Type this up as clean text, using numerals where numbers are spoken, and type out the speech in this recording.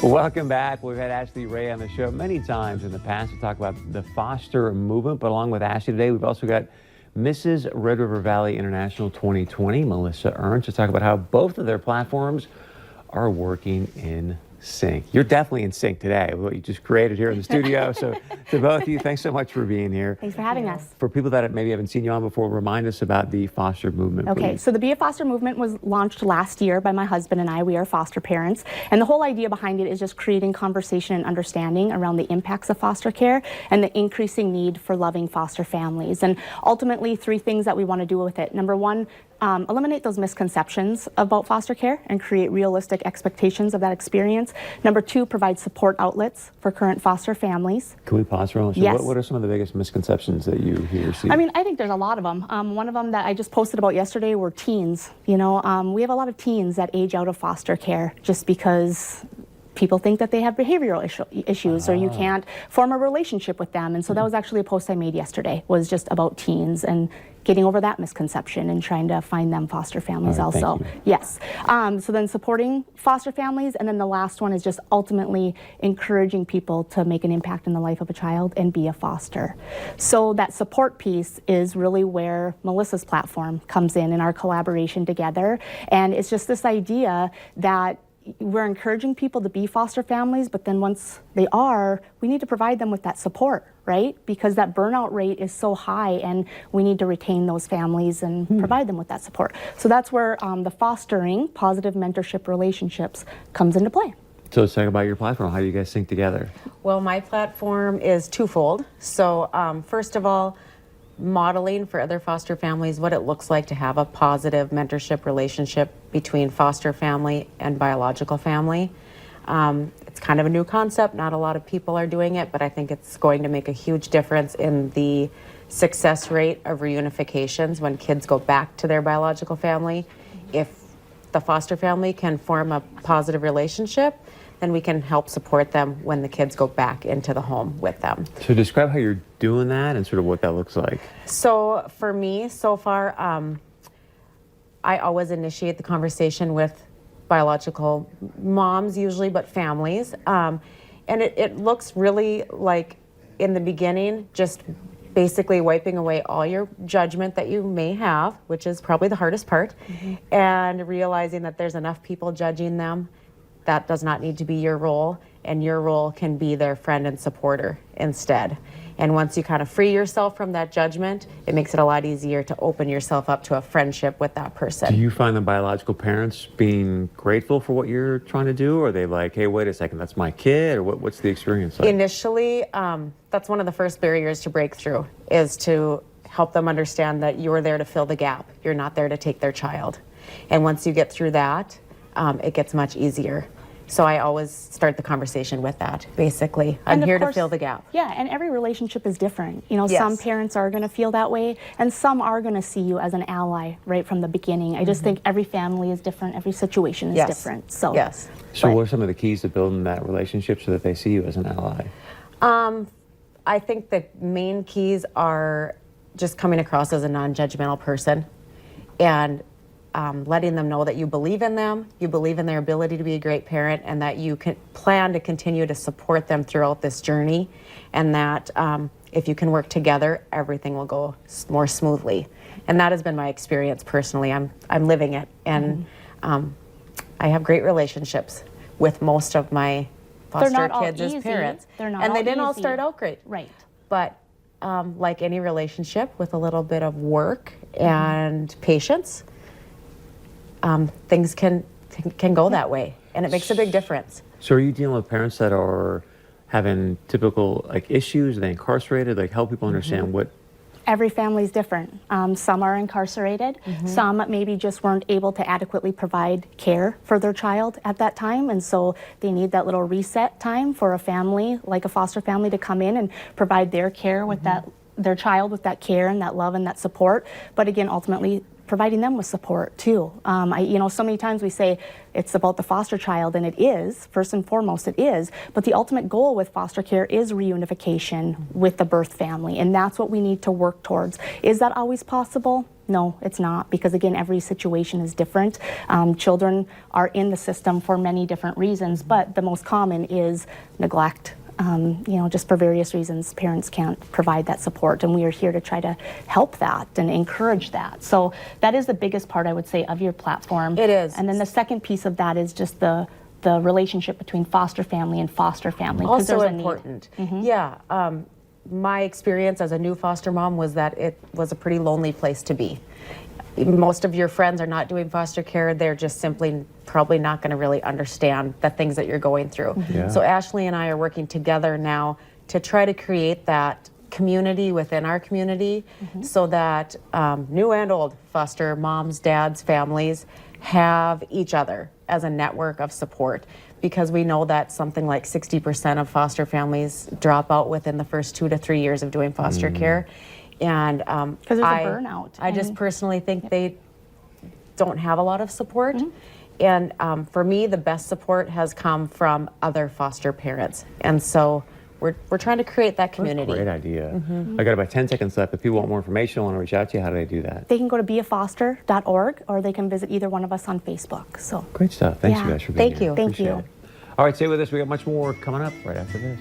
Welcome back. We've had Ashley Ray on the show many times in the past to talk about the foster movement, but along with Ashley today, we've also got Mrs. Red River Valley International 2020, Melissa Ernst, to talk about how both of their platforms are working in sync. You're definitely in sync today with what you just created here in the studio. So to both of you, thanks so much for being here. Thanks for having us. For people that maybe haven't seen you on before, remind us about the foster movement. Okay, please. so the Be a Foster movement was launched last year by my husband and I. We are foster parents, and the whole idea behind it is just creating conversation and understanding around the impacts of foster care and the increasing need for loving foster families. And ultimately, three things that we want to do with it. Number one, eliminate those misconceptions about foster care and create realistic expectations of that experience. Number two, provide support outlets for current foster families. Can we pause for a moment? So Yes. what are some of the biggest misconceptions that you hear or see? I mean, I think there's a lot of them. One of them that I just posted about yesterday were teens. You know, we have a lot of teens that age out of foster care just because people think that they have behavioral issues or you can't form a relationship with them. And so that was actually a post I made yesterday, was just about teens and getting over that misconception and trying to find them foster families also. Yes. So then supporting foster families, and then the last one is just ultimately encouraging people to make an impact in the life of a child and be a foster. So that support piece is really where Melissa's platform comes in our collaboration together. And it's just this idea that we're encouraging people to be foster families, but then once they are, we need to provide them with that support, right? Because that burnout rate is so high and we need to retain those families and provide them with that support. So that's where the fostering positive mentorship relationships comes into play. So let's talk about your platform. How do you guys sync together? Well, my platform is twofold. So first of all, modeling for other foster families what it looks like to have a positive mentorship relationship between foster family and biological family. It's kind of a new concept. Not a lot of people are doing it, but I think it's going to make a huge difference in the success rate of reunifications when kids go back to their biological family. If the foster family can form a positive relationship, then we can help support them when the kids go back into the home with them. So describe how you're doing that and sort of what that looks like. So for me, so far, I always initiate the conversation with biological moms usually, but families. And it looks really like in the beginning, just basically wiping away all your judgment that you may have, which is probably the hardest part, and realizing that there's enough people judging them. That does not need to be your role, and your role can be their friend and supporter instead. And once you kind of free yourself from that judgment, it makes it a lot easier to open yourself up to a friendship with that person. Do you find the biological parents being grateful for what you're trying to do? Or are they like, hey, wait a second, that's my kid? Or what's the experience like? Initially, that's one of the first barriers to break through, is to help them understand that you're there to fill the gap. You're not there to take their child. And once you get through that, it gets much easier. So I always start the conversation with that, basically. I'm here to fill the gap. Yeah, and every relationship is different. You know, Yes. some parents are going to feel that way, and some are going to see you as an ally right from the beginning. I just think every family is different, every situation is different. So, yes. So what are some of the keys to building that relationship so that they see you as an ally? I think the main keys are just coming across as a non-judgmental person and letting them know that you believe in them, you believe in their ability to be a great parent, and that you can plan to continue to support them throughout this journey, and that if you can work together, everything will go more smoothly. And that has been my experience personally. I'm living it, and I have great relationships with most of my foster kids as parents. And they didn't all start out great. Right. But like any relationship, with a little bit of work and patience, things can go that way, and it makes a big difference. So are you dealing with parents that are having typical like issues? Are they incarcerated? Like help people understand what. Every family is different. Some are incarcerated. Some maybe just weren't able to adequately provide care for their child at that time, and so they need that little reset time for a family, like a foster family, to come in and provide their care with their child with that care and that love and that support. But again, ultimately, providing them with support too. You know, so many times we say it's about the foster child, and it is, first and foremost it is, but the ultimate goal with foster care is reunification with the birth family, and that's what we need to work towards. Is that always possible? No, it's not, because again, every situation is different. Children are in the system for many different reasons, but the most common is neglect. Just for various reasons, parents can't provide that support, and we are here to try to help that and encourage that. So that is the biggest part, I would say, of your platform. It is. And then the second piece of that is just the relationship between foster family and foster family. 'cause Also there's a need. important. Yeah. My experience as a new foster mom was that it was a pretty lonely place to be. Most of your friends are not doing foster care. They're just simply probably not going to really understand the things that you're going through. Yeah. So Ashley and I are working together now to try to create that community within our community so that new and old foster moms, dads, families have each other as a network of support, because we know that something like 60% of foster families drop out within the first 2 to 3 years of doing foster care. And Because there's a burnout. I just and- personally think they don't have a lot of support. And for me, the best support has come from other foster parents. And so we're trying to create that community. Great idea. I got about 10 seconds left. If people want more information, want to reach out to you, how do they do that? They can go to beafoster.org, or they can visit either one of us on Facebook. So Great stuff. Thanks, Yeah. you guys, for being Thank here. you. Thank Appreciate you. it. All right, stay with us. We got much more coming up right after this.